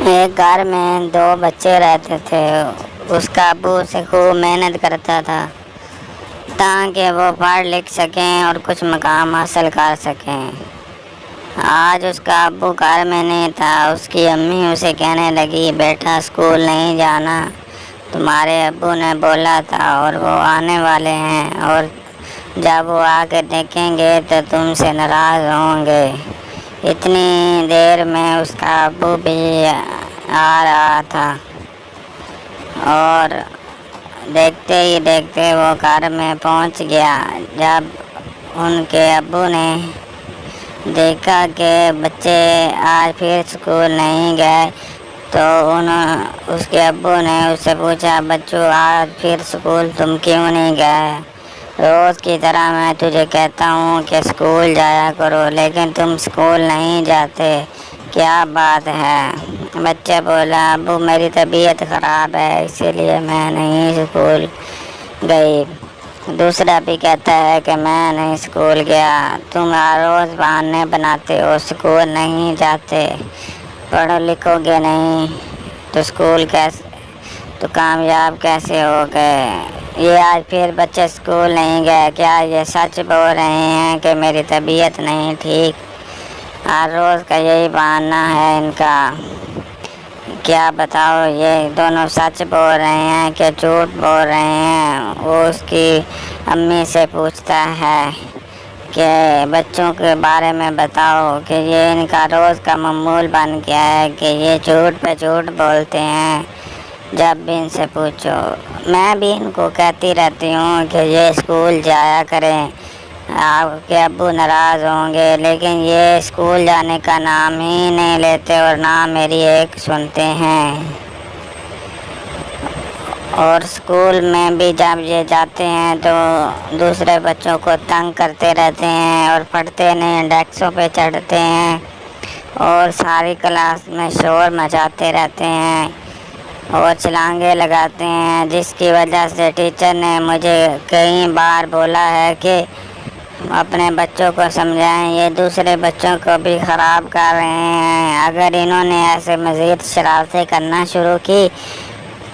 ایک گھر میں 2 بچے رہتے تھے۔ اس کا ابو سے خوب محنت کرتا تھا تاکہ وہ پڑھ لکھ سکیں اور کچھ مقام حاصل کر سکیں۔ آج اس کا ابو گھر میں نہیں تھا۔ اس کی امی اسے کہنے لگی، بیٹا اسکول نہیں جانا، تمہارے ابو نے بولا تھا اور وہ آنے والے ہیں، اور جب وہ آ کے دیکھیں گے تو تم سے ناراض ہوں گے۔ اتنی دیر میں اس کا ابو بھی آ رہا تھا اور دیکھتے ہی دیکھتے وہ گھر میں پہنچ گیا۔ جب ان کے ابو نے دیکھا کہ بچے آج پھر اسکول نہیں گئے تو اس کے ابو نے اس سے پوچھا، بچوں آج پھر اسکول تم کیوں نہیں گئے؟ روز کی طرح میں تجھے کہتا ہوں کہ اسکول جایا کرو لیکن تم اسکول نہیں جاتے، کیا بات ہے؟ بچہ بولا، ابو میری طبیعت خراب ہے اسی لیے میں نہیں اسکول گئی۔ دوسرا بھی کہتا ہے کہ میں نہیں اسکول گیا۔ تم ہر روز بہانے بناتے ہو، اسکول نہیں جاتے، پڑھو لکھو گے نہیں تو کامیاب کیسے ہو گئے؟ یہ آج پھر بچے اسکول نہیں گئے، کیا یہ سچ بول رہے ہیں کہ میری طبیعت نہیں ٹھیک؟ ہر روز کا یہی بہانہ ہے ان کا۔ کیا بتاؤ یہ دونوں سچ بول رہے ہیں کہ جھوٹ بول رہے ہیں؟ وہ اس کی امی سے پوچھتا ہے کہ بچوں کے بارے میں بتاؤ کہ یہ ان کا روز کا معمول بن گیا ہے کہ یہ جھوٹ پہ جھوٹ بولتے ہیں۔ جب بھی ان سے پوچھو، میں بھی ان کو کہتی رہتی ہوں کہ یہ اسکول جایا کریں، آپ کے ابو ناراض ہوں گے، لیکن یہ اسکول جانے کا نام ہی نہیں لیتے اور نہ میری ایک سنتے ہیں۔ اور اسکول میں بھی جب یہ جاتے ہیں تو دوسرے بچوں کو تنگ کرتے رہتے ہیں اور پڑھتے نہیں، ڈیسکوں پہ چڑھتے ہیں اور ساری کلاس میں شور مچاتے رہتے ہیں اور چھلانگیں لگاتے ہیں، جس کی وجہ سے ٹیچر نے مجھے کئی بار بولا ہے کہ اپنے بچوں کو سمجھائیں، یہ دوسرے بچوں کو بھی خراب کر رہے ہیں۔ اگر انہوں نے ایسے مزید شرارتیں کرنا شروع کی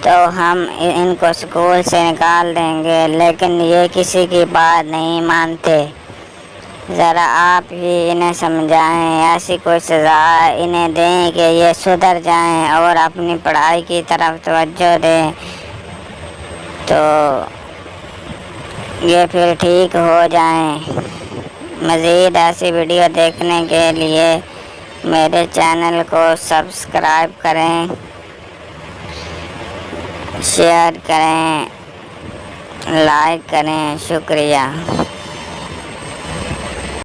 تو ہم ان کو اسکول سے نکال دیں گے، لیکن یہ کسی کی بات نہیں مانتے۔ ذرا آپ ہی انہیں سمجھائیں، ایسی کوئی سزا انہیں دیں کہ یہ سدھر جائیں اور اپنی پڑھائی کی طرف توجہ دیں تو یہ پھر ٹھیک ہو جائیں۔ مزید ایسی ویڈیو دیکھنے کے لیے میرے چینل کو سبسکرائب کریں، شیئر کریں، لائک کریں۔ شکریہ۔